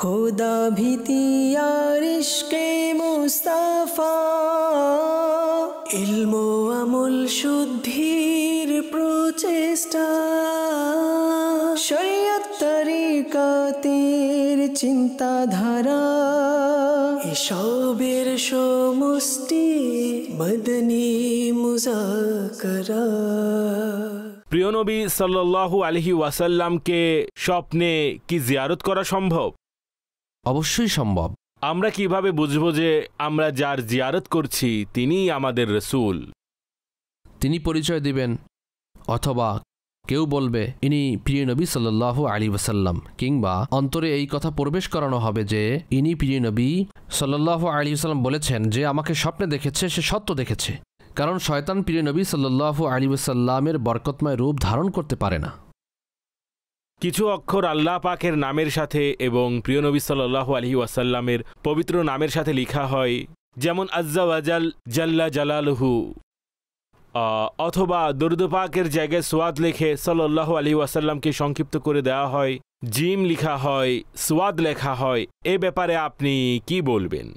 খোদা ভীতি আর ইশকে মুস্তাফা, ইলম আমল শুদ্ধির প্রচেষ্টা, শরিয়ত তরিকাতের চিন্তাধারা, এসবের সমষ্টি মদনী মুযাকারা। প্রিয় নবী সাল্লাল্লাহু আলাইহি ওয়াসাল্লামকে স্বপ্নে কি জিয়ারত করা সম্ভব? অবশ্যই সম্ভব। আমরা কিভাবে বুঝব যে আমরা যার জিয়ারত করছি তিনিই আমাদের রাসূল? তিনি পরিচয় দিবেন, অথবা কেউ বলবে ইনি প্রিয় নবী সাল্লাল্লাহু আলাইহি ওয়াসাল্লাম, কিংবা অন্তরে এই কথা প্রবেশ করানো হবে যে ইনি প্রিয় নবী সাল্লাল্লাহু আলাইহি ওয়াসাল্লাম বলেছেন যে আমাকে স্বপ্নে দেখেছে, সে সত্য দেখেছে। কারণ শয়তান প্রিয় নবী সাল্লাল্লাহু আলাইহি ওয়াসাল্লামের বরকতময় রূপ ধারণ করতে পারে না। কিছু অক্ষর আল্লাহ পাকের নামের সাথে এবং প্রিয় নবী সাল্লাল্লাহু আলাইহি ওয়াসাল্লামের পবিত্র নামের সাথে লেখা হয়, যেমন আজ্জা ওয়াজাল, জাল্লা জালালুহু, অথবা দরুদ পাকের জায়গায় সোয়াদ লেখে সাল্লাল্লাহু আলাইহি ওয়াসাল্লামকে সংক্ষিপ্ত করে দেওয়া হয়, জিম লেখা হয়, সোয়াদ লেখা হয়। এ ব্যাপারে আপনি কি বলবেন?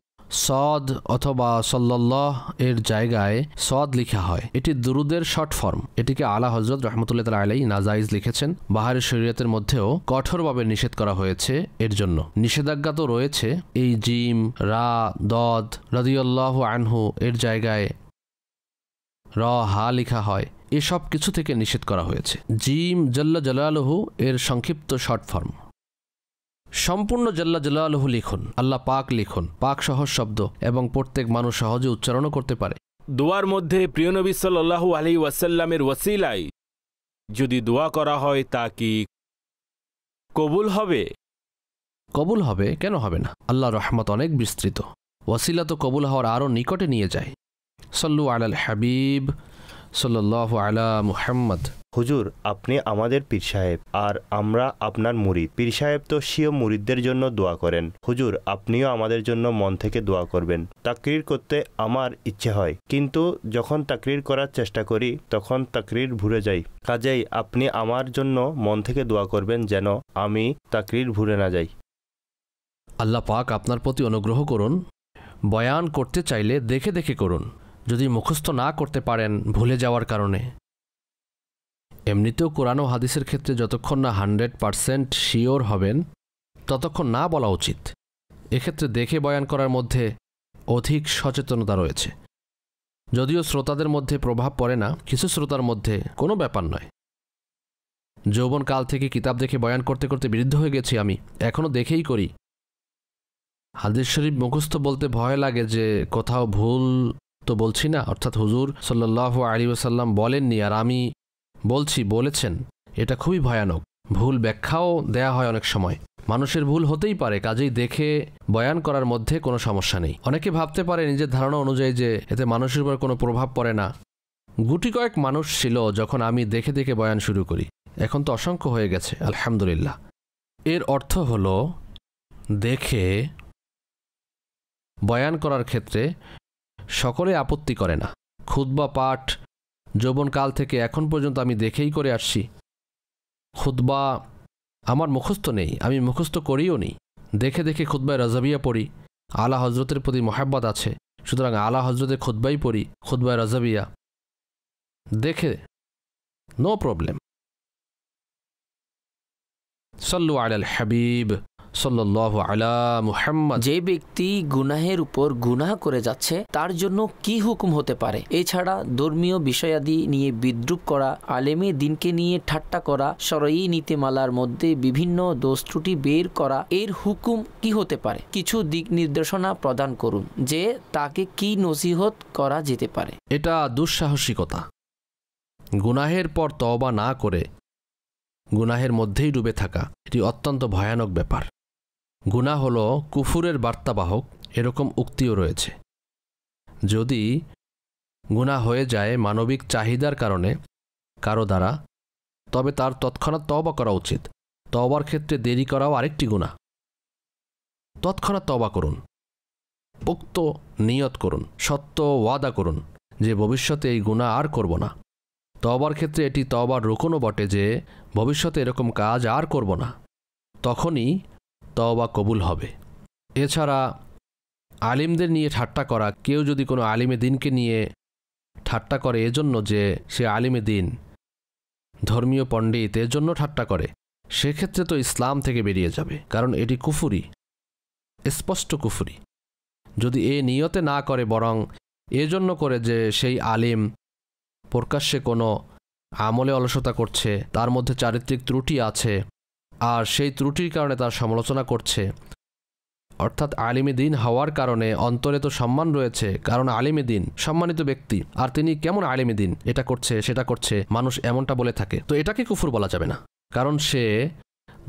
সদ অথবা সাল্লাল্লাহ এর জায়গায় সদ লিখা হয়, এটি দুরুদের শর্ট ফর্ম। এটিকে আলা হযরত রাহমাতুল্লাহ তাআলা আলাইহি নাজাইজ লিখেছেন। বাহারি শরীয়তের মধ্যেও কঠোরভাবে নিষেধ করা হয়েছে এর জন্য। নিষেধাজ্ঞা তো রয়েছে, এই জিম, রা, দদ, রাদিয়াল্লাহু আনহু এর জায়গায় র, হা লিখা হয়, এসব কিছু থেকে নিষেধ করা হয়েছে। জিম জাল্লা জালালুহু এর সংক্ষিপ্ত শর্ট ফর্ম। সম্পূর্ণ জাল্লা জালালুহু লিখুন, আল্লাহ পাক লিখুন, পাক সহজ শব্দ এবং প্রত্যেক মানুষ সহজে উচ্চারণও করতে পারে। দোয়ার মধ্যে প্রিয় নবী সাল্লাল্লাহু আলাইহি ওয়াসাল্লামের ওয়াসিলায় যদি দোয়া করা হয় তা কি কবুল হবে? কবুল হবে, কেন হবে না? আল্লাহর রহমত অনেক বিস্তৃত, ওয়াসিলা তো কবুল হওয়ার আরও নিকটে নিয়ে যায়। সাল্লু আলাল হাবিব সাল্লাল্লাহু আলা মুহাম্মদ। হুজুর, আপনি আমাদের পীর সাহেব আর আমরা আপনার মুরিদ। পীর সাহেব তো স্বীয় মুরিদদের জন্য দোয়া করেন। হুজুর, আপনিও আমাদের জন্য মন থেকে দোয়া করবেন। তাকরির করতে আমার ইচ্ছে হয়, কিন্তু যখন তাকরির করার চেষ্টা করি তখন তাকরির ভুলে যাই। কাজেই আপনি আমার জন্য মন থেকে দোয়া করবেন যেন আমি তাকরির ভুলে না যাই। আল্লাহ পাক আপনার প্রতি অনুগ্রহ করুন। বয়ান করতে চাইলে দেখে দেখে করুন, যদি মুখস্থ না করতে পারেন ভুলে যাওয়ার কারণে। এমনিতেও কোরআন ও হাদিসের ক্ষেত্রে যতক্ষণ না 100% শিওর হবেন ততক্ষণ না বলা উচিত। এক্ষেত্রে দেখে বয়ান করার মধ্যে অধিক সচেতনতা রয়েছে। যদিও শ্রোতাদের মধ্যে প্রভাব পড়ে না, কিছু শ্রোতার মধ্যে কোনো ব্যাপার নয়। যৌবনকাল থেকে কিতাব দেখে বয়ান করতে করতে বিরুদ্ধ হয়ে গেছি আমি, এখনও দেখেই করি। হাদিস শরীফ মুখস্থ বলতে ভয় লাগে যে কোথাও ভুল তো বলছি না, অর্থাৎ হুজুর সাল্লাল্লাহু আলাইহি ওয়াসাল্লাম বলেননি আর আমি বলছি বলেছেন। এটা খুবই ভয়ানক। ভুল ব্যাখ্যাও দেয়া হয় অনেক সময়। মানুষের ভুল হতেই পারে, কাজেই দেখে বয়ান করার মধ্যে কোনো সমস্যা নেই। অনেকে ভাবতে পারে নিজের ধারণা অনুযায়ী যে এতে মানুষের উপর কোনো প্রভাব পড়ে না। গুটি কয়েক মানুষ ছিল যখন আমি দেখে দেখে বয়ান শুরু করি, এখন তো অসংখ্য হয়ে গেছে আলহামদুলিল্লাহ। এর অর্থ হলো দেখে বয়ান করার ক্ষেত্রে সকলে আপত্তি করে না। খুতবা পাঠ যৌবনকাল থেকে এখন পর্যন্ত আমি দেখেই করে আসছি। খুতবা আমার মুখস্থ নেই, আমি মুখস্থ করিও নি। দেখে দেখে খুতবায় রাজাবিয়া পড়ি। আলা হজরতের প্রতি মহাব্বত আছে, সুতরাং আলা হজরতের খুতবাই পড়ি, খুতবায় রাজাবিয়া দেখে, নো প্রবলেম। সাল্লু আলাল হাবিব সাল্লাল্লাহু আলা মুহাম্মদ। যে ব্যক্তি গুনাহের উপর গুনাহ করে যাচ্ছে তার জন্য কি হুকুম হতে পারে? এছাড়া ধর্মীয় বিষয়াদি নিয়ে বিদ্রুপ করা, আলেমে দিনকে নিয়ে ঠাট্টা করা, শরঈ নীতিমালার মধ্যে বিভিন্ন দোষ ত্রুটি বের করা, এর হুকুম কি হতে পারে? কিছু দিক নির্দেশনা প্রদান করুন যে তাকে কি নসিহত করা যেতে পারে। এটা দুঃসাহসিকতা। গুনাহের পর তওবা না করে গুনাহের মধ্যেই ডুবে থাকা, এটি অত্যন্ত ভয়ানক ব্যাপার। গুনাহ হলো কুফুরের বার্তাবাহক, এরকম উক্তিও রয়েছে। যদি গুনাহ হয়ে যায় মানবিক চাহিদার কারণে কারো দ্বারা, তবে তার তৎক্ষণাৎ তওবা করা উচিত। তওবার ক্ষেত্রে দেরি করাও আরেকটি গুনাহ। তৎক্ষণাৎ তওবা করুন, পোক্ত নিয়ত করুন, সত্য ওয়াদা করুন যে ভবিষ্যতে এই গুনাহ আর করব না। তওবার ক্ষেত্রে এটি তওবার রুকনও বটে যে ভবিষ্যতে এরকম কাজ আর করব না। তখনই তওবা কবুল হবে। এছাড়া আলিমদের নিয়ে ঠাট্টা করা, কেউ যদি কোনো আলিমে দিনকে নিয়ে ঠাট্টা করে এজন্য যে সে আলিমে দিন, ধর্মীয় পণ্ডিত, এর জন্য ঠাট্টা করে, সেক্ষেত্রে তো ইসলাম থেকে বেরিয়ে যাবে, কারণ এটি কুফরি, স্পষ্ট কুফরি। যদি এ নিয়তে না করে, বরং এজন্য করে যে সেই আলিম প্রকাশ্যে কোনো আমলে অলসতা করছে, তার মধ্যে চারিত্রিক ত্রুটি আছে, আর সেই ত্রুটির কারণে তার সমালোচনা করছে, অর্থাৎ আলিমে দিন হওয়ার কারণে অন্তরে তো সম্মান রয়েছে, কারণ আলিমে দিন সম্মানিত ব্যক্তি, আর তিনি কেমন আলিমে দিন, এটা করছে সেটা করছে, মানুষ এমনটা বলে থাকে, তো এটাকে কুফর বলা যাবে না, কারণ সে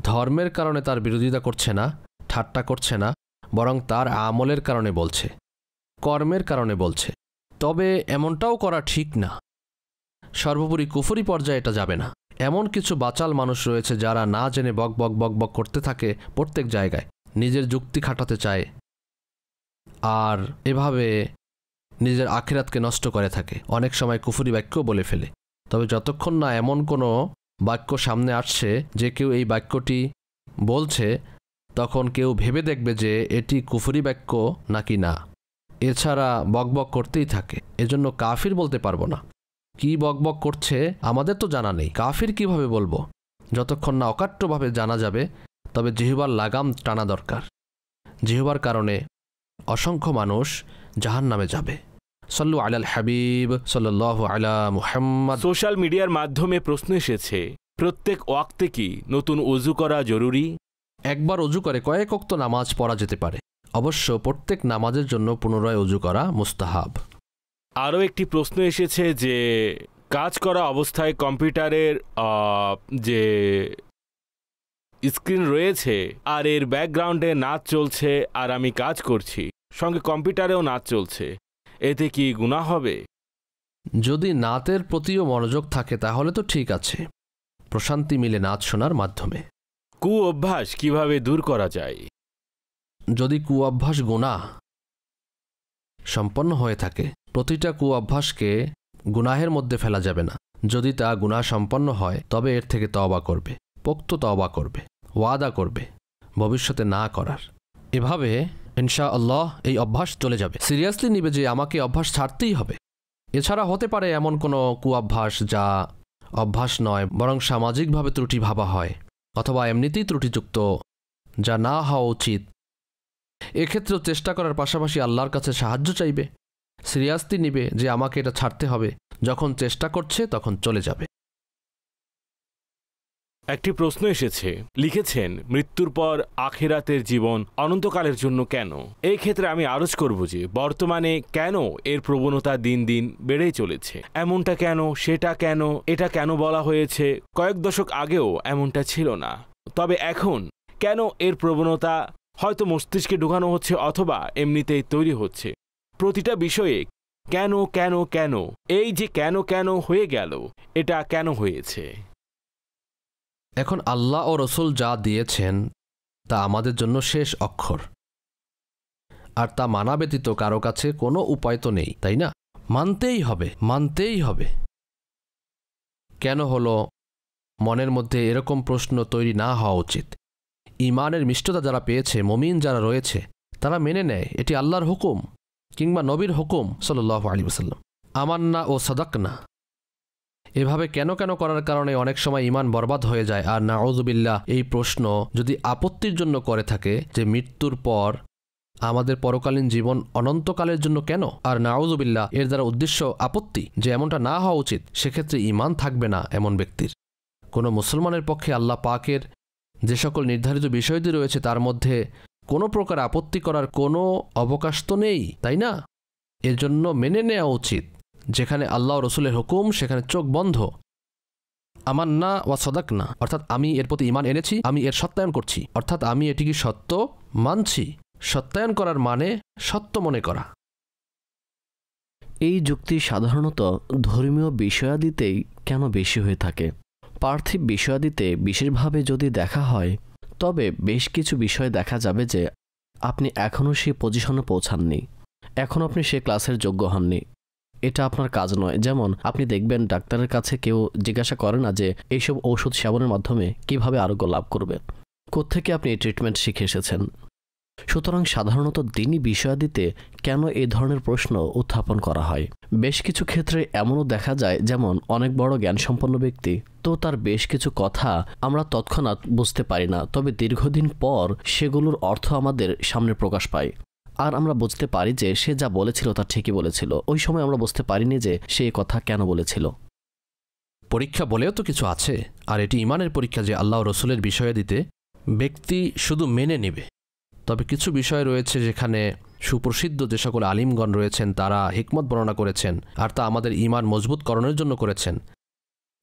ধর্মের কারণে তার বিরোধিতা করছে না, ঠাট্টা করছে না, বরং তার আমলের কারণে বলছে, কর্মের কারণে বলছে। তবে এমনটাও করা ঠিক না, সর্বোপরি কুফরি পর্যায়ে এটা যাবে না। এমন কিছু বাচাল মানুষ রয়েছে যারা না জেনে বক বক বক বক করতে থাকে প্রত্যেক জায়গায়, নিজের যুক্তি খাটাতে চায়, আর এভাবে নিজের আখিরাতকে নষ্ট করে থাকে, অনেক সময় কুফরি বাক্যও বলে ফেলে। তবে যতক্ষণ না এমন কোনো বাক্য সামনে আসছে যে কেউ এই বাক্যটি বলছে, তখন কেউ ভেবে দেখবে যে এটি কুফরি বাক্য নাকি না। এছাড়া বকবক করতেই থাকে, এজন্য কাফির বলতে পারবো না। কি বকবক করছে আমাদের তো জানা নেই, কাফির কিভাবে বলবো? যতক্ষণ না অকাট্যভাবে জানা যাবে, তবে জিহ্বার লাগাম টানা দরকার। জিহ্বার কারণে অসংখ্য মানুষ জাহান্নামে যাবে। সাল্লু আলাল হাবিব সাল্লাল্লাহু আলা মুহাম্মদ। সোশ্যাল মিডিয়ার মাধ্যমে প্রশ্ন এসেছে, প্রত্যেক ওয়াক্তে কি নতুন ওযু করা জরুরি? একবার ওযু করে কয়েক ওয়াক্ত নামাজ পড়া যেতে পারে, অবশ্য প্রত্যেক নামাজের জন্য পুনরায় ওযু করা মুস্তাহাব। আরও একটি প্রশ্ন এসেছে যে কাজ করা অবস্থায় কম্পিউটারের যে স্ক্রিন রয়েছে আর এর ব্যাকগ্রাউন্ডে নাচ চলছে, আর আমি কাজ করছি, সঙ্গে কম্পিউটারেও নাচ চলছে, এতে কি গুনাহ হবে? যদি নাতের প্রতিও মনোযোগ থাকে তাহলে তো ঠিক আছে, প্রশান্তি মিলে নাচ শোনার মাধ্যমে। কু অভ্যাস কিভাবে দূর করা যায়? যদি কু অভ্যাস গুনাহ সম্পন্ন হয়ে থাকে, প্রতিটা কু অভ্যাসকে গুনাহের মধ্যে ফেলা যাবে না। যদি তা গুনাহ সম্পন্ন হয় তবে এর থেকে তওবা করবে, পোক্ত তওবা করবে, ওয়াদা করবে ভবিষ্যতে না করার। এভাবে ইনশাআল্লাহ এই অভ্যাস চলে যাবে। সিরিয়াসলি নিবে যে আমাকে অভ্যাস ছাড়তেই হবে। এছাড়া হতে পারে এমন কোনো কু অভ্যাস যা অভ্যাস নয়, বরং সামাজিকভাবে ত্রুটি ভাবা হয়, অথবা এমনিতেই ত্রুটিযুক্ত, যা না হওয়া উচিত। এক্ষেত্রেও চেষ্টা করার পাশাপাশি আল্লাহর কাছে সাহায্য চাইবে, সিরিয়াসলি নিবে যে আমাকে এটা ছাড়তে হবে। যখন চেষ্টা করছে তখন চলে যাবে। একটি প্রশ্ন এসেছে, লিখেছেন মৃত্যুর পর আখিরাতের জীবন অনন্তকালের জন্য কেন? এই ক্ষেত্রে আমি আরজ করব যে বর্তমানে কেন এর প্রবণতা দিন দিন বেড়েই চলেছে। এমনটা কেন, সেটা কেন, এটা কেন বলা হয়েছে? কয়েক দশক আগেও এমনটা ছিল না, তবে এখন কেন এর প্রবণতা হয়তো মস্তিষ্কে ঢুকানো হচ্ছে অথবা এমনিতেই তৈরি হচ্ছে। প্রতিটা বিষয়ে কেন কেন কেন, এই যে কেন কেন হয়ে গেল, এটা কেন হয়েছে? এখন আল্লাহ ও রসুল যা দিয়েছেন তা আমাদের জন্য শেষ অক্ষর, আর তা মানা ব্যতীত কারো কাছে কোনো উপায় তো নেই, তাই না? মানতেই হবে, মানতেই হবে। কেন হলো মনের মধ্যে এরকম প্রশ্ন তৈরি না হওয়া উচিত। ঈমানের মিষ্টতা যারা পেয়েছে, মুমিন যারা রয়েছে, তারা মেনে নেয় এটি আল্লাহর হুকুম কিংবা নবীর হুকুম সাল্লাল্লাহু আলাইহি ওয়াসাল্লাম। আমান্না ও সাদাকনা, এভাবে কেন কেন করার কারণে অনেক সময় ঈমান বরবাদ হয়ে যায়। আর নাউযুবিল্লাহ, এই প্রশ্ন যদি আপত্তির জন্য করে থাকে যে মৃত্যুর পর আমাদের পরকালীন জীবন অনন্তকালের জন্য কেন, আর নাউযুবিল্লাহ এর দ্বারা উদ্দেশ্য আপত্তি যে এমনটা না হওয়া উচিত, সেক্ষেত্রে ঈমান থাকবে না এমন ব্যক্তির। কোনো মুসলমানের পক্ষে আল্লাহ পাকের যে সকল নির্ধারিত বিষয়টি রয়েছে তার মধ্যে কোনো প্রকার আপত্তি করার কোনো অবকাশ তো নেই, তাই না? এজন্য মেনে নেওয়া উচিত, যেখানে আল্লাহ রসুলের হুকুম সেখানে চোখ বন্ধ। আমান্না ওয়া সাদাকনা, অর্থাৎ আমি এর প্রতি ঈমান এনেছি, আমি এর সত্যায়ন করছি, অর্থাৎ আমি এটিকে সত্য মানছি। সত্যায়ন করার মানে সত্য মনে করা। এই যুক্তি সাধারণত ধর্মীয় বিষয়াদিতেই কেন বেশি হয়ে থাকে। পার্থিব বিষয়াদিতে বিশেষভাবে যদি দেখা হয়, তবে বেশ কিছু বিষয় দেখা যাবে যে আপনি এখনও সেই পজিশনে পৌঁছাননি, এখনও আপনি সে ক্লাসের যোগ্য হননি। এটা আপনার কাজ নয়। যেমন আপনি দেখবেন ডাক্তারের কাছে কেউ জিজ্ঞাসা করে না যে এইসব ঔষধ সেবনের মাধ্যমে কিভাবে আরোগ্য লাভ করবে। কোত্থেকে আপনি এই ট্রিটমেন্ট শিখে এসেছেন? সুতরাং সাধারণত দিনী বিষয়াদিতে কেন এই ধরনের প্রশ্ন উত্থাপন করা হয়? বেশ কিছু ক্ষেত্রে এমনও দেখা যায়, যেমন অনেক বড় জ্ঞানসম্পন্ন ব্যক্তি, তো তার বেশ কিছু কথা আমরা তৎক্ষণাৎ বুঝতে পারি না, তবে দীর্ঘদিন পর সেগুলোর অর্থ আমাদের সামনে প্রকাশ পায়, আর আমরা বুঝতে পারি যে সে যা বলেছিল তা ঠিকই বলেছিল। ওই সময় আমরা বুঝতে পারিনি যে সে এই কথা কেন বলেছিল। পরীক্ষা বলেও তো কিছু আছে, আর এটি ইমানের পরীক্ষা যে আল্লাহ রসুলের বিষয়াদিতে ব্যক্তি শুধু মেনে নেবে। তবে কিছু বিষয় রয়েছে যেখানে সুপ্রসিদ্ধ যে সকল আলিমগণ রয়েছেন তারা হিকমত বর্ণনা করেছেন, আর তা আমাদের ঈমান মজবুতকরণের জন্য করেছেন,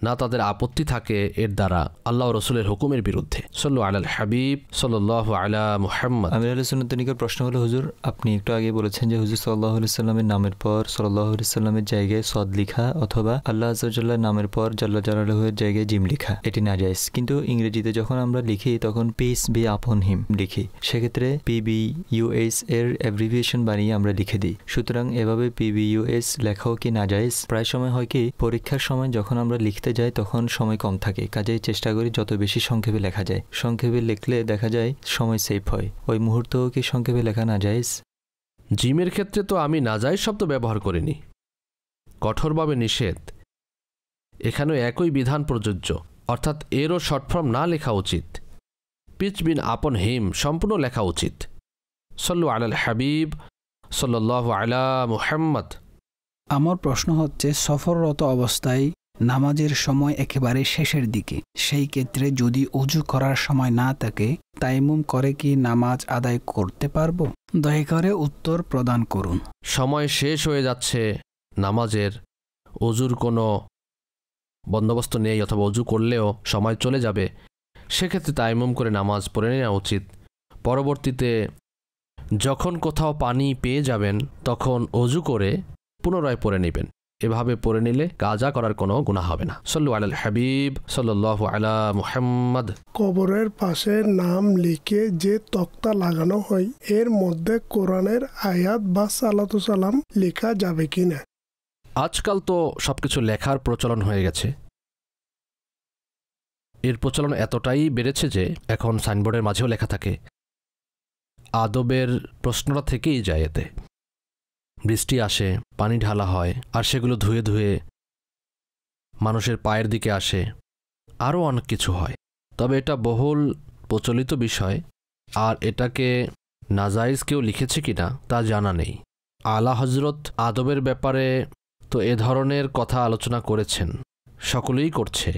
না তাদের আপত্তি থাকে এর দ্বারা আল্লাহ রসুলের হুকুমের বিরুদ্ধে। সল্লু আলাল হাবিব সাল্লাল্লাহু আলা মুহাম্মদ। আমির আহলে সুন্নাতের নিকট প্রশ্ন হলো, হুজুর আপনি একটু আগে বলেছেন যে হুজুর সাল্লাল্লাহু আলাইহি সাল্লামের নামের পর সাল্লাল্লাহু আলাইহি সাল্লামের জায়গায় সদ লিখা অথবা আল্লাহ আযজা ওয়া জাল্লার নামের পর জাল্লা জালালুহুর জায়গায় জিম লিখা এটি নাজায়েজ, কিন্তু ইংরেজিতে যখন আমরা লিখি তখন পিস বি আপন হিম লিখি, সেক্ষেত্রে PBUS এর অ্যাব্রিভিয়েশন বানিয়ে আমরা লিখে দিই। সুতরাং এভাবে PBUS লেখাও কি নাজায়েজ? প্রায় সময় হয় কি পরীক্ষার সময় যখন আমরা লিখতে যাই তখন সময় কম থাকে, কাজেই চেষ্টা করি যত বেশি সংক্ষেপে লেখা যায়। সংক্ষেপে লিখলে দেখা যায় সময় সেভ হয়। ওই মুহূর্তেও কি সংক্ষেপে লেখা নাজায়েজ? জিমের ক্ষেত্রে তো আমি নাজায়েজ শব্দ ব্যবহার করিনি, কঠোরভাবে নিষেধ। এখানেও একই বিধান প্রযোজ্য, অর্থাৎ এরও শর্ট ফর্ম না লেখা উচিত। পিচ বিন আপন হিম সম্পূর্ণ লেখা উচিত। সল্লু আলাল হাবিব সাল্লাল্লাহু আলা মুহাম্মদ। আমার প্রশ্ন হচ্ছে, সফররত অবস্থায় নামাজের সময় একেবারে শেষের দিকে, সেই ক্ষেত্রে যদি ওযু করার সময় না থাকে তায়াম্মুম করে কি নামাজ আদায় করতে পারবো? দয়া করে উত্তর প্রদান করুন। সময় শেষ হয়ে যাচ্ছে, নামাজের ওযুর কোনো বন্দোবস্ত নেই অথবা ওযু করলেও সময় চলে যাবে, সেক্ষেত্রে তায়াম্মুম করে নামাজ পড়ে নেওয়া উচিত। পরবর্তীতে যখন কোথাও পানি পেয়ে যাবেন তখন ওযু করে পুনরায় পড়ে নেবেন। এভাবে পড়ে নিলে কাজা করার কোনো গুনাহ হবে না। সল্লু আলাল হাবিব সাল্লাল্লাহু আলা মুহাম্মদ। কবরের পাশে নাম লিখে যে তক্তা লাগানো হয় এর মধ্যে কোরআনের আয়াত বা সালাতু সালাম লেখা যাবে কিনা? আজকাল তো সবকিছু লেখার প্রচলন হয়ে গেছে। এর প্রচলন এতটাই বেড়েছে যে এখন সাইনবোর্ডের মাঝেও লেখা থাকে। আদবের প্রশ্নটা থেকেই যায় এতে। বৃষ্টি আসে, পানি ঢালা হয়, আর সেগুলো ধুয়ে ধুয়ে মানুষের পায়ের দিকে আসে, আরও অনেক কিছু হয়। তবে এটা বহুল প্রচলিত বিষয়, আর এটাকে নাজায়েজ কেউ লিখেছে কিনা তা জানা নেই। আলা হজরত আদবের ব্যাপারে তো এ ধরনের কথা আলোচনা করেছেন, সকলেই করছে।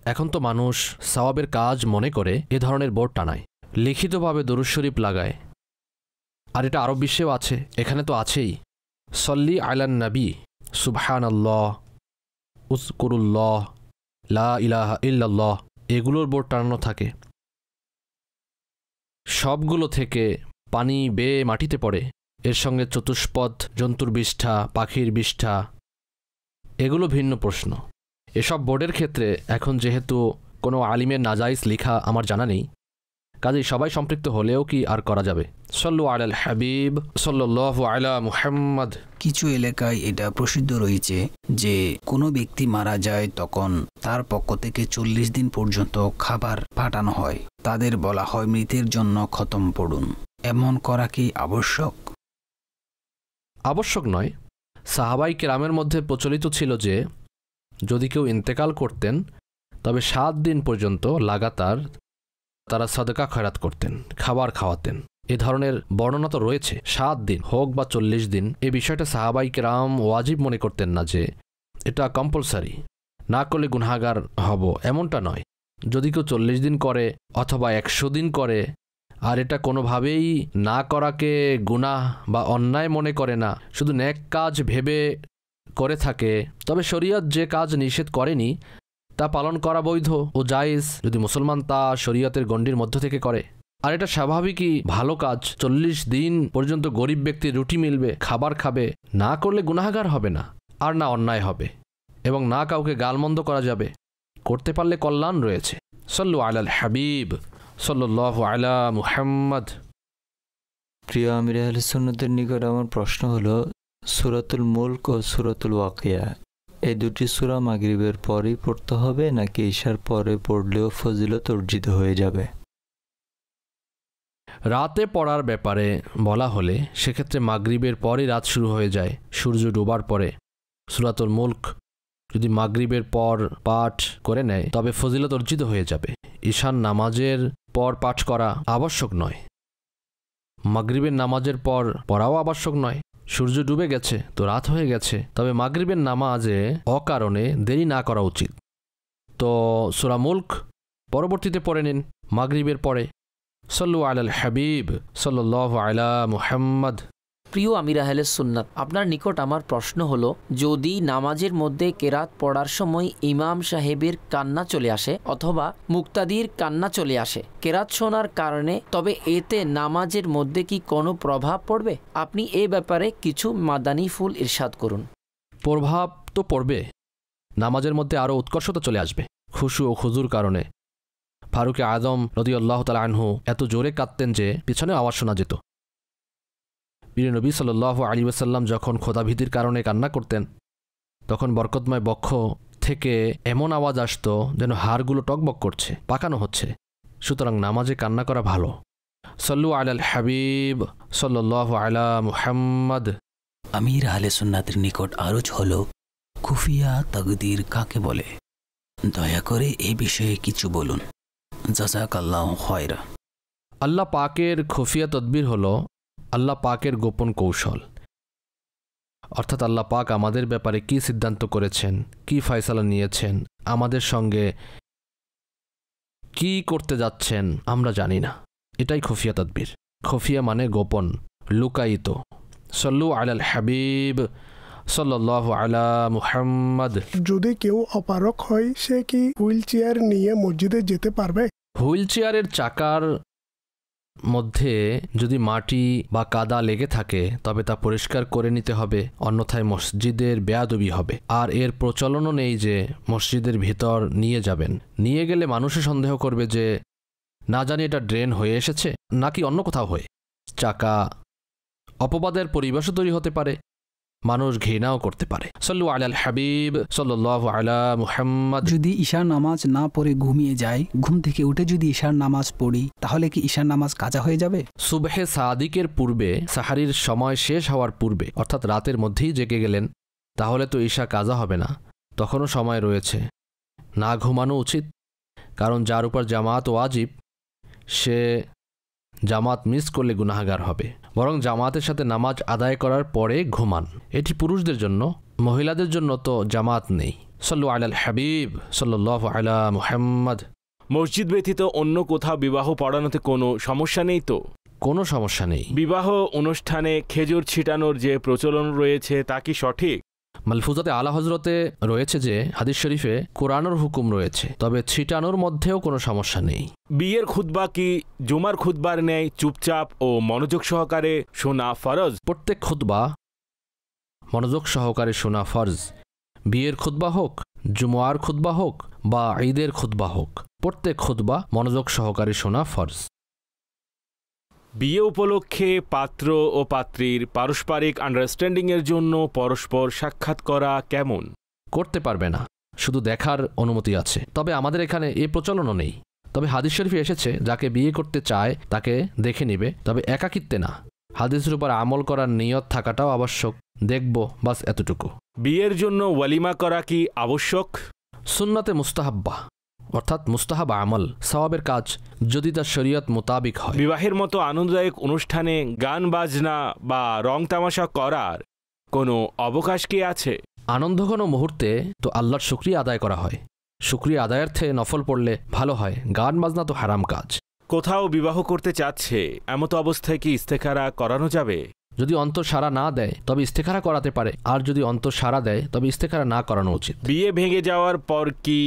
এখন তো মানুষ সওয়াবের কাজ মনে করে এ ধরনের বোর্ড টানায়, লিখিতভাবে দরুদ শরীফ লাগায়। আর এটা আরব বিশ্বেও আছে, এখানে তো আছেই। সল্লি আলান নবী, সুবহানাল্লাহ, উযকুরুল্লাহ, লা ইলাহা ইল্লাল্লাহ, এগুলোর বোর্ড টানানো থাকে। সবগুলো থেকে পানি বেয়ে মাটিতে পড়ে, এর সঙ্গে চতুষ্পদ জন্তুর বিষ্ঠা, পাখির বিষ্ঠা, এগুলো ভিন্ন প্রশ্ন। এসব বোর্ডের ক্ষেত্রে এখন যেহেতু কোনো আলিমের নাজাইজ লেখা আমার জানা নেই, কাজেই সবাই সম্পৃক্ত হলেও কি আর করা যাবে? সল্লু আলাল হাবিব সাল্লাল্লাহু আলা মুহাম্মদ। কিছু এলাকায় এটা প্রসিদ্ধ রয়েছে যে কোনো ব্যক্তি মারা যায় তখন তার পক্ষ থেকে 40 দিন পর্যন্ত খাবার পাঠানো হয়। তাদের বলা হয় মৃতের জন্য খতম পড়ুন। এমন করা কি আবশ্যক? আবশ্যক নয়। সাহাবাই কেরামের মধ্যে প্রচলিত ছিল যে যদি কেউ ইন্তেকাল করতেন তবে 7 দিন পর্যন্ত লাগাতার তারা সাদকা খয়রাত করতেন, খাবার খাওয়াতেন। এ ধরনের বর্ণনা তো রয়েছে। 7 দিন হোক বা 40 দিন, এ বিষয়টা সাহাবাই কেরাম ওয়াজিব মনে করতেন না যে এটা কম্পালসারি, না করলে গুনাহগার হব, এমনটা নয়। যদি কেউ 40 দিন করে অথবা 100 দিন করে আর এটা কোনোভাবেই না করাকে গুনাহ বা অন্যায় মনে করে না, শুধু নেক কাজ ভেবে করে থাকে, তবে শরীয়ত যে কাজ নিষেধ করেনি তা পালন করা বৈধ ও জায়েজ যদি মুসলমান তা শরীয়তের গণ্ডির মধ্য থেকে করে। আর এটা স্বাভাবিকই ভালো কাজ। 40 দিন পর্যন্ত গরিব ব্যক্তির রুটি মিলবে, খাবার খাবে, না করলে গুনাহগার হবে না, আর না অন্যায় হবে, এবং না কাউকে গালমন্দ করা যাবে। করতে পারলে কল্যাণ রয়েছে। সল্লু আলাল হাবিব সাল্লাল্লাহু আলা মুহাম্মদ। প্রিয় আমির আহলে সুন্নাতের নিকট আমার প্রশ্ন হলো, সূরাতুল মুলক ও সূরাতুল ওয়াকিয়া এই দুটি সূরা মাগরিবের পরেই পড়তে হবে নাকি ঈশার পরে পড়লেও ফজিলত অর্জিত হয়ে যাবে? রাতে পড়ার ব্যাপারে বলা হলে সেক্ষেত্রে মাগরিবের পরই রাত শুরু হয়ে যায় সূর্য ডোবার পরে। সূরাতুল মুলক যদি মাগরিবের পর পাঠ করে নেয় তবে ফজিলত অর্জিত হয়ে যাবে। ঈশান নামাজের পর পাঠ করা আবশ্যক নয়, মাগরিবের নামাজের পর পড়াও আবশ্যক নয়। সূর্য ডুবে গেছে তো রাত হয়ে গেছে, তবে মাগরিবের নামাজে অকারণে দেরি না করা উচিত। তো সূরা মুলক পরবর্তীতে পড়ে নিন মাগরিবের পরে। সল্লু আলাল হাবিব সাল্লাল্লাহু আলা মুহাম্মদ। প্রিয় আমির আহলে সুন্নাত, আপনার নিকট আমার প্রশ্ন হলো, যদি নামাজের মধ্যে কেরাত পড়ার সময় ইমাম সাহেবের কান্না চলে আসে অথবা মুক্তাদির কান্না চলে আসে কেরাত শোনার কারণে, তবে এতে নামাজের মধ্যে কি কোনো প্রভাব পড়বে? আপনি এ ব্যাপারে কিছু মাদানী ফুল ইরশাদ করুন। প্রভাব তো পড়বে, নামাজের মধ্যে আরও উৎকর্ষতা চলে আসবে খুশু ও খুজুর কারণে। ফারুকে আজম রাদিয়াল্লাহু তাআলা আনহু এত জোরে কাঁদতেন যে পিছনে আওয়াজ শোনা যেত। বীর নবী সাল্লাল্লাহু আলাইহি ওয়াসাল্লাম যখন খোদাভীতির কারণে কান্না করতেন তখন বরকতময় বক্ষ থেকে এমন আওয়াজ আসতো যেন হাড়গুলো টকবক করছে, পাকানো হচ্ছে। সুতরাং নামাজে কান্না করা ভালো। সল্লু আলাল হাবিব সাল্লাল্লাহু আলা মুহাম্মদ। আমির আহলে সুন্নাতের নিকট আরজ হল, খুফিয়া তাকদীর কাকে বলে? দয়া করে এই বিষয়ে কিছু বলুন। জাযাকাল্লাহু খায়রা। আল্লাহ পাকের খুফিয়া তদবির হলো আল্লাহ পাকের গোপন কৌশল, অর্থাৎ আল্লাহ পাক আমাদের ব্যাপারে কি সিদ্ধান্ত করেছেন, কি ফয়সালা নিয়েছেন, আমাদের সঙ্গে কি করতে যাচ্ছেন আমরা জানি না, এটাই খুফিয়া তদবির। খুফিয়া মানে গোপন, লুকায়িত। সল্লু আলাল হাবিব সাল্লাল্লাহু আলা মুহাম্মদ। যদি কেউ অপারক হয় সে কি হুইল চেয়ার নিয়ে মসজিদে যেতে পারবে? হুইল চেয়ারের চাকার মধ্যে যদি মাটি বা কাদা লেগে থাকে তবে তা পরিষ্কার করে নিতে হবে, অন্যথায় মসজিদের বেয়াদবি হবে। আর এর প্রচলনও নেই যে মসজিদের ভিতর নিয়ে যাবেন। নিয়ে গেলে মানুষে সন্দেহ করবে যে না জানি এটা ড্রেন হয়ে এসেছে নাকি অন্য কোথাও হয়ে। চাকা অপবাদের পরিবেশও তৈরি হতে পারে, মানুষ ঘৃণাও করতে পারে। সল্লু আলাল হাবিব সাল্লাল্লাহু আলা মুহাম্মদ। যদি ঈশার নামাজ না পড়ে ঘুমিয়ে যায়, ঘুম থেকে উঠে যদি ঈশার নামাজ পড়ি তাহলে কি ঈশার নামাজ কাজা হয়ে যাবে? সুবহে সাদিকের পূর্বে, সাহারির সময় শেষ হওয়ার পূর্বে, অর্থাৎ রাতের মধ্যেই জেগে গেলেন, তাহলে তো ঈশা কাজা হবে না, তখনও সময় রয়েছে। না ঘুমানো উচিত, কারণ যার উপর জামাত ওয়াজিব সে জামাত মিস করলে গুনাহগার হবে। বরং জামাতের সাথে নামাজ আদায় করার পরে ঘুমান। এটি পুরুষদের জন্য, মহিলাদের জন্য তো জামাত নেই। সল্লু আলাল হাবিব সাল্লাল্লাহু আলা মুহাম্মদ। মসজিদ ব্যতীত অন্য কোথাও বিবাহ পড়ানোতে কোনো সমস্যা নেই তো? কোনো সমস্যা নেই। বিবাহ অনুষ্ঠানে খেজুর ছিটানোর যে প্রচলন রয়েছে তা কি সঠিক? মালফুজাতে আলা হজরতে রয়েছে যে হাদিস শরীফে কোরআনের হুকুম রয়েছে, তবে ছিটানোর মধ্যেও কোনো সমস্যা নেই। বিয়ের খুতবা কি জুমার খুতবার ন্যায় চুপচাপ ও মনোযোগ সহকারে শোনা ফরজ? প্রত্যেক খুতবা মনোযোগ সহকারে শোনা ফরজ। বিয়ের খুতবা হোক, জুমার খুতবা হোক বা ঈদের খুতবা হোক, প্রত্যেক খুতবা মনোযোগ সহকারে শোনা ফরজ। বিয়ে উপলক্ষে পাত্র ও পাত্রীর পারস্পরিক আন্ডারস্ট্যান্ডিংয়ের জন্য পরস্পর সাক্ষাৎ করা কেমন? করতে পারবে না, শুধু দেখার অনুমতি আছে। তবে আমাদের এখানে এ প্রচলনও নেই। তবে হাদিস শরীফে এসেছে যাকে বিয়ে করতে চায় তাকে দেখে নিবে, তবে একাকিত্বে না। হাদিসের উপর আমল করার নিয়ত থাকাটাও আবশ্যক। দেখব, বাস এতটুকু। বিয়ের জন্য ওয়ালিমা করা কি আবশ্যক? সুন্নাতে মুস্তাহাব্বা, অর্থাৎ মুস্তাহাব আমল, সওয়াবের কাজ, যদি তা শরীয়ত মোতাবিক হয়। বিবাহের মতো আনন্দদায়ক অনুষ্ঠানে গান বাজনা বা রং তামাশা করার কোনো অবকাশ কি আছে? আনন্দঘন মুহূর্তে তো আল্লাহর শুকরিয়া আদায় করা হয়। শুকরিয়া আদায়ার্থে নফল পড়লে ভালো হয়। গান বাজনা তো হারাম কাজ। কোথাও বিবাহ করতে চাচ্ছে, এমতো অবস্থায় কি ইস্তেখারা করানো যাবে? যদি অন্তর সাড়া না দেয় তবে ইস্তেখারা করাতে পারে, আর যদি অন্তর সাড়া দেয় তবে ইস্তেখারা না করানো উচিত। বিয়ে ভেঙে যাওয়ার পর কি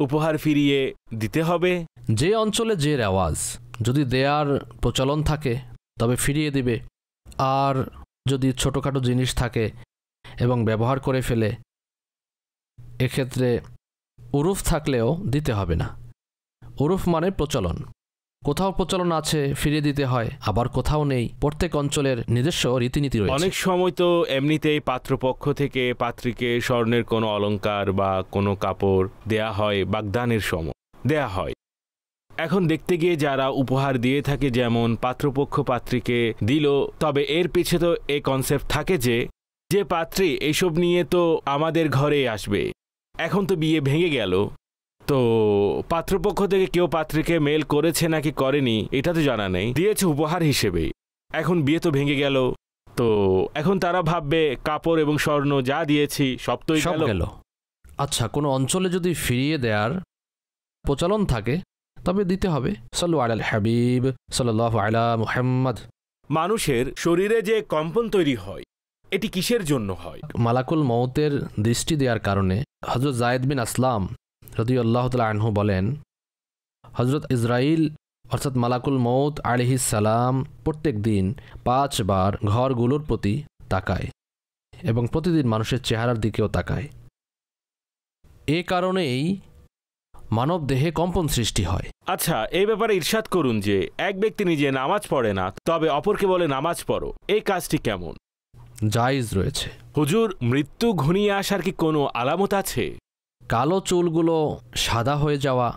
উপহার ফিরিয়ে দিতে হবে? যে অঞ্চলে যে রেওয়াজ, যদি দেয়ার প্রচলন থাকে তবে ফিরিয়ে দিবে। আর যদি ছোটোখাটো জিনিস থাকে এবং ব্যবহার করে ফেলে, এক্ষেত্রে উরুফ থাকলেও দিতে হবে না। উরুফ মানে প্রচলন। কোথাও প্রচলন আছে ফিরিয়ে দিতে হয়, আবার কোথাও নেই। প্রত্যেক অঞ্চলের নিজস্ব রীতিনীতি রয়েছে। অনেক সময় তো এমনিতেই পাত্রপক্ষ থেকে পাত্রীকে স্বর্ণের কোনো অলংকার বা কোনো কাপড় দেয়া হয়, বাগদানের সময় দেয়া হয়। এখন দেখতে গিয়ে যারা উপহার দিয়ে থাকে, যেমন পাত্রপক্ষ পাত্রীকে দিল, তবে এর পিছে তো এই কনসেপ্ট থাকে যে পাত্রী এইসব নিয়ে তো আমাদের ঘরে আসবে। এখন তো বিয়ে ভেঙে গেল, তো পাত্রপক্ষ থেকে কেউ পাত্রীকে মেল করেছে নাকি করেনি এটা তো জানা নেই, দিয়েছে উপহার হিসেবে। এখন বিয়ে তো ভেঙে গেল, তো এখন তারা ভাববে কাপড় এবং স্বর্ণ যা দিয়েছি সব তো গেল। আচ্ছা, কোনো অঞ্চলে যদি ফিরিয়ে দেওয়ার প্রচলন থাকে তবে দিতে হবে। সাল্লু আলাল হাবিব সাল্লাল্লাহু আলা মুহাম্মদ। মানুষের শরীরে যে কম্পন তৈরি হয় এটি কিসের জন্য হয়? মালাকুল মউতের দৃষ্টি দেওয়ার কারণে। হযরত যায়েদ বিন আসলাম রাদিয়াল্লাহু তাআলা আনহু বলেন, হযরত ইসরাইল অর্থাৎ মালাকুল মউত আলাইহিস সালাম প্রত্যেক দিন 5 বার ঘরগুলোর প্রতি তাকায় এবং প্রতিদিন মানুষের চেহারার দিকেও তাকায়। এ কারণেই মানব দেহে কম্পন সৃষ্টি হয়। আচ্ছা, এই ব্যাপারে ইরশাদ করুন যে এক ব্যক্তি নিজে নামাজ পড়ে না, তবে অপরকে বলে নামাজ পড়ো, এই কাজটি কেমন? জায়েজ রয়েছে। হুজুর, মৃত্যু ঘনিয়ে আসার কি কোনো আলামত আছে? কালো চুলগুলো সাদা হয়ে যাওয়া,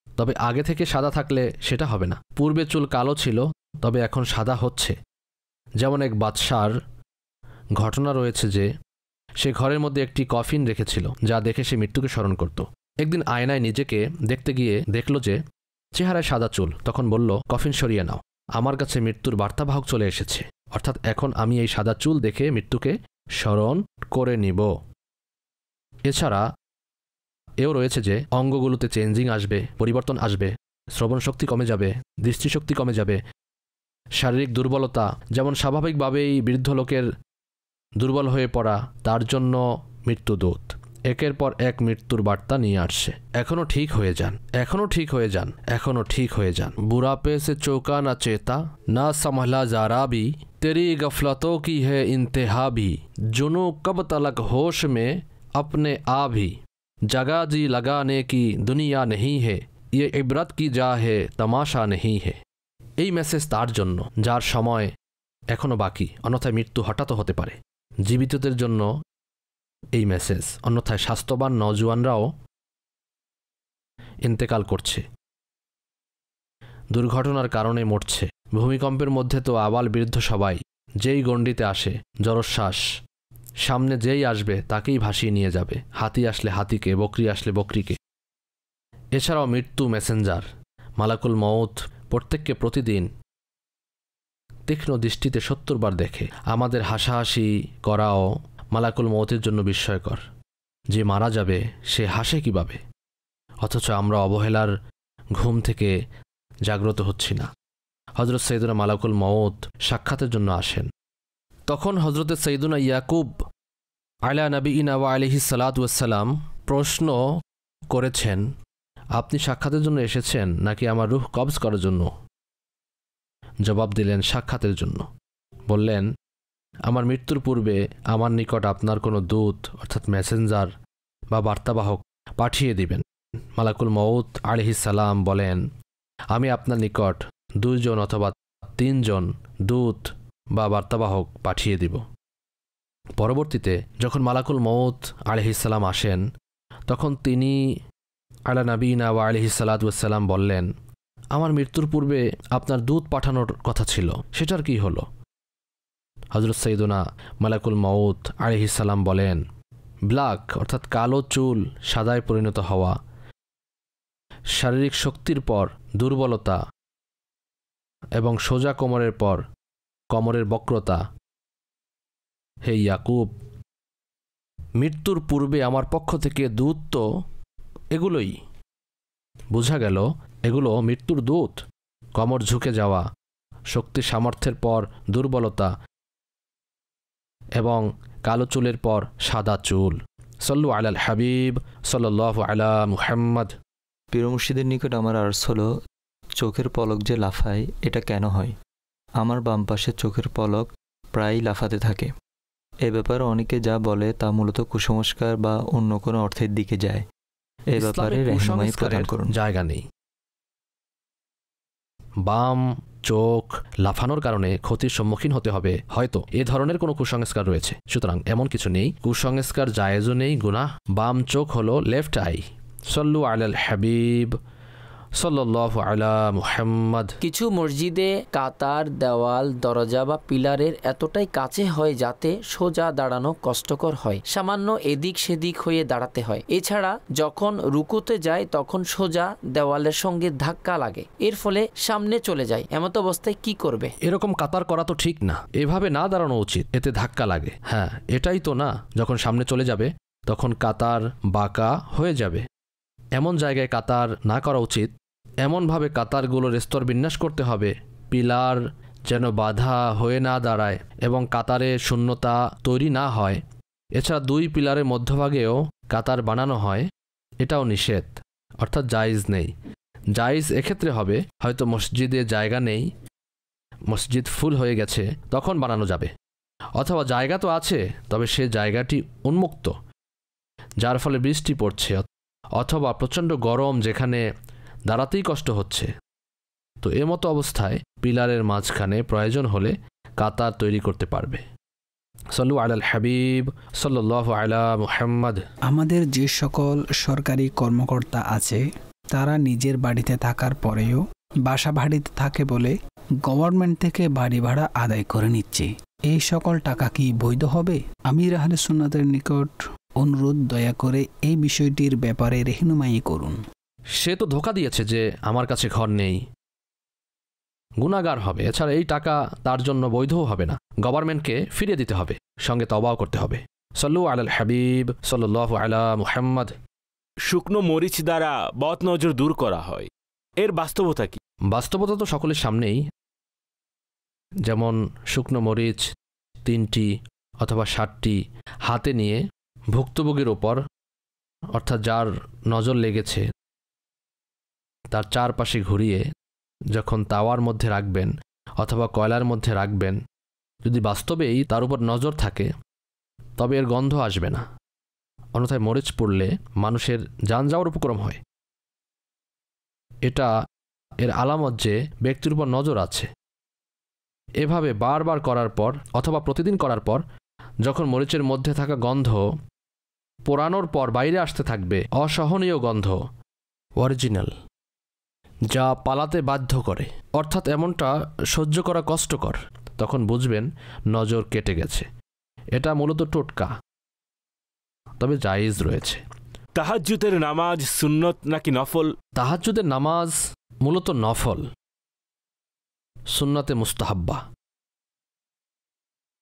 তবে আগে থেকে সাদা থাকলে সেটা হবে না। পূর্বে চুল কালো ছিল, তবে এখন সাদা হচ্ছে। যেমন এক বাদশার ঘটনা রয়েছে যে সে ঘরের মধ্যে একটি কফিন রেখেছিল, যা দেখে সে মৃত্যুকে স্মরণ করত। একদিন আয়নায় নিজেকে দেখতে গিয়ে দেখল যে চেহারায় সাদা চুল। তখন বলল, কফিন সরিয়ে নাও, আমার কাছে মৃত্যুর বার্তাবাহক চলে এসেছে, অর্থাৎ এখন আমি এই সাদা চুল দেখে মৃত্যুকে স্মরণ করে নিব। এছাড়া এও রয়েছে যে অঙ্গগুলোতে চেঞ্জিং আসবে, পরিবর্তন আসবে, শ্রবণ শক্তি কমে যাবে, দৃষ্টিশক্তি কমে যাবে, শারীরিক দুর্বলতা, যেমন স্বাভাবিকভাবেই বৃদ্ধ লোকের দুর্বল হয়ে পড়া, তার জন্য মৃত্যুদূত একের পর এক মৃত্যুর বার্তা নিয়ে আসছে। এখনো ঠিক হয়ে যান, এখনো ঠিক হয়ে যান, এখনো ঠিক হয়ে যান। বুড়াপে সে চৌকা না চেতা না সম্ভলা যারা भी तेरी गफलतों की है इंतहा भी जुनू कब तलक होश में अपने आ भी जगह जी लगाने की दुनिया नहीं है ये इबरत की जा है तमाशा नहीं है। এই মেসেজ তার জন্য যার সময় এখনো বাকি, অন্যথায় মৃত্যু হঠাৎ হতে পারে। জীবিতদের জন্য এই মেসেজ, অন্যথায় স্বাস্থ্যবান নওজোয়ানরাও ইন্তেকাল করছে, দুর্ঘটনার কারণে মরছে। ভূমিকম্পের মধ্যে তো আবাল বৃদ্ধ সবাই যেই গণ্ডিতে আসে, জলোচ্ছ্বাস সামনে যেই আসবে তাকেই ভাসিয়ে নিয়ে যাবে। হাতি আসলে হাতিকে, বকরি আসলে বকরিকে। এছাড়াও মৃত্যু মেসেঞ্জার মালাকুল মউত প্রত্যেককে প্রতিদিন তীক্ষ্ণ দৃষ্টিতে 70 বার দেখে। আমাদের হাসাহাসি করাও মালাকুল মউতের জন্য বিস্ময়কর। যে মারা যাবে সে হাসে কিভাবে, অথচ আমরা অবহেলার ঘুম থেকে জাগ্রত হচ্ছি না। হযরত সৈয়দুনা মালাকুল মউত সাক্ষাতের জন্য আসেন। তখন হযরত সৈয়দুনা ইয়াকুব আলা নবিয়িনা ওয়া আলাইহিস সালাতু ওয়াস সালাম প্রশ্ন করেছেন, আপনি সাক্ষাতের জন্য এসেছেন নাকি আমার রূহ কবজ করার জন্য? জবাব দিলেন, সাক্ষাতের জন্য। বললেন, আমার মৃত্যুর পূর্বে আমার নিকট আপনার কোনো দূত অর্থাৎ মেসেঞ্জার বা বার্তাবাহক পাঠিয়ে দিবেন। মালাকুল মউত আলাইহিস সালাম বলেন, আমি আপনার নিকট 2 জন অথবা 3 জন দূত বা বার্তাবাহক পাঠিয়ে দিব। পরবর্তীতে যখন মালাকুল মউত আলাইহিস সালাম আসেন, তখন তিনি আলা নবিয়িনা ওয়া আলাইহিস সালাতু ওয়াস সালাম বললেন, আমার মৃত্যুর পূর্বে আপনার দূত পাঠানোর কথা ছিল, সেটার কি হলো? হযরত সৈয়দুনা মালাকুল মউত আলাইহিস সালাম বলেন, ব্ল্যাক অর্থাৎ কালো চুল সাদায় পরিণত হওয়া, শারীরিক শক্তির পর দুর্বলতা এবং সোজা কোমরের পর কোমরের বক্রতা। হে ইয়াকুব, মৃত্যুর পূর্বে আমার পক্ষ থেকে দূত তো এগুলোই। বোঝা গেল এগুলো মৃত্যুর দূত। কোমর ঝুঁকে যাওয়া, শক্তি সামর্থ্যের পর দুর্বলতা এবং কালো চুলের পর সাদা চুল। সাল্লু আলাল হাবিব সাল্লাল্লাহু আলা মুহাম্মদ। পীর মুর্শিদের নিকট আমার আর্জ হলো, চোখের পলক যে লাফায় এটা কেন হয়? আমার বাম পাশের চোখের পলক প্রায়ই লাফাতে থাকে। এ ব্যাপারে অনেকে যা বলে তা মূলত কুসংস্কার বা অন্য কোনো অর্থের দিকে যায়। এ ব্যাপারে রেহনুমাই প্রদান করুন। জায়গা নেই। বাম চোখ লাফানোর কারণে ক্ষতির সম্মুখীন হতে হবে, হয়তো এ ধরনের কোনো কুসংস্কার রয়েছে। সুতরাং এমন কিছু নেই, কুসংস্কার জায়েজও নেই, গুনাহ। বাম চোখ হলো লেফট আই। সল্লু আলাল হাবিব সাল্লাল্লাহু আলা মুহাম্মদ। কিছু মসজিদে কাতার, দেওয়াল, দরজা বা পিলারের এতটাই কাছে হয় যাতে সোজা দাঁড়ানো কষ্টকর হয়, সামান্য এদিক সেদিক হয়ে দাঁড়াতে হয়। এছাড়া যখন রুকুতে যায় তখন সোজা দেওয়ালের সঙ্গে ধাক্কা লাগে, এর ফলে সামনে চলে যায়। এমত অবস্থায় কি করবে? এরকম কাতার করা তো ঠিক না, এভাবে না দাঁড়ানো উচিত, এতে ধাক্কা লাগে। হ্যাঁ, এটাই তো না, যখন সামনে চলে যাবে তখন কাতার বাঁকা হয়ে যাবে। এমন জায়গায় কাতার না করা উচিত। এমনভাবে কাতারগুলোর স্তর বিন্যাস করতে হবে পিলার যেন বাধা হয়ে না দাঁড়ায় এবং কাতারে শূন্যতা তৈরি না হয়। এছাড়া দুই পিলারের মধ্যভাগেও কাতার বানানো হয়, এটাও নিষেধ, অর্থাৎ জায়েজ নেই। জায়েজ এক্ষেত্রে হবে হয়তো মসজিদে জায়গা নেই, মসজিদ ফুল হয়ে গেছে, তখন বানানো যাবে। অথবা জায়গা তো আছে, তবে সে জায়গাটি উন্মুক্ত, যার ফলে বৃষ্টি পড়ছে, অথবা প্রচণ্ড গরম যেখানে দাঁড়াতেই কষ্ট হচ্ছে। তো এমতো অবস্থায় পিলারের মাঝখানে প্রয়োজন হলে কাতার তৈরি করতে পারবে। সাল্লু আলাল হাবিব সাল্লাল্লাহু আলা মুহাম্মদ। আমাদের যে সকল সরকারি কর্মকর্তা আছে তারা নিজের বাড়িতে থাকার পরেও বাসা ভাড়িতে থাকে বলে গভর্নমেন্ট থেকে বাড়ি ভাড়া আদায় করে নিচ্ছে। এই সকল টাকা কি বৈধ হবে? আমির আহলে সুন্নাতের নিকট অনুরোধ, দয়া করে এই বিষয়টির ব্যাপারে রেহনুমাই করুন। সে তো ধোঁকা দিয়েছে যে আমার কাছে ঘর নেই, গুনাহগার হবে। এছাড়া এই টাকা তার জন্য বৈধও হবে না, গভর্নমেন্টকে ফিরিয়ে দিতে হবে, সঙ্গে তওবাও করতে হবে। সাল্লু আলাল হাবিব সাল্লাল্লাহু আলা মুহাম্মদ। শুকনো মরিচ দ্বারা বদনজর দূর করা হয়, এর বাস্তবতা কি? বাস্তবতা তো সকলের সামনেই। যেমন শুকনো মরিচ 3টি অথবা 7টি হাতে নিয়ে ভুক্তভোগীর ওপর, অর্থাৎ যার নজর লেগেছে তার চারপাশে ঘুরিয়ে যখন তাওয়ার মধ্যে রাখবেন অথবা কয়লার মধ্যে রাখবেন, যদি বাস্তবেই তার উপর নজর থাকে তবে এর গন্ধ আসবে না। অন্যথায় মরিচ পড়লে মানুষের জান যাওয়ার উপক্রম হয়। এটা এর আলামত যে ব্যক্তির উপর নজর আছে। এভাবে বারবার করার পর অথবা প্রতিদিন করার পর যখন মরিচের মধ্যে থাকা গন্ধ পোড়ানোর পর বাইরে আসতে থাকবে, অসহনীয় গন্ধ, অরিজিনাল, যা পালাতে বাধ্য করে, অর্থাৎ এমনটা সহ্য করা কষ্টকর, তখন বুঝবেন নজর কেটে গেছে। এটা মূলত টোটকা, তবে জায়েজ রয়েছে। তাহাজ্জুদের নামাজ সুন্নত নাকি নফল? তাহাজ্জুদের নামাজ মূলত নফল, সুন্নতে মুস্তাহাব্বা।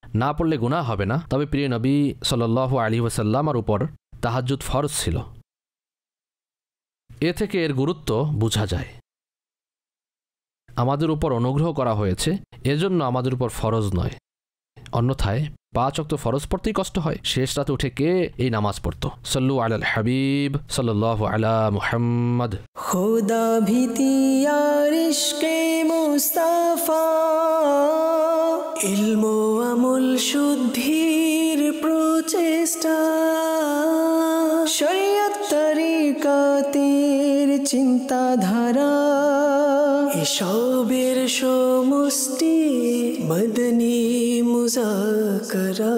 না পড়লে গুনাহ হবে না, তবে প্রিয় নবী সাল্লাল্লাহু আলাইহি ওয়াসাল্লামের উপর তাহাজ্জুদ ফরজ ছিল। এ থেকে এর গুরুত্ব বোঝা যায়। আমাদের উপর অনুগ্রহ করা হয়েছে, এজন্য আমাদের উপর ফরজ নয়। অন্যথায় 5 ওয়াক্ত ফরজ পড়তেই কষ্ট হয়, শেষ রাতে উঠে কে এই নামাজ পড়তো? সাল্লু আলাল হাবিব সাল্লাল্লাহু আলা মুহাম্মদ। খোদা ভীতি আর ইশকে মুস্তাফা, ইলম ও আমল শুদ্ধির প্রচেষ্টা, শরিয়ত তরিকাতের চিন্তাধারা, এসবের সমষ্টি মদনী মুজাকরা।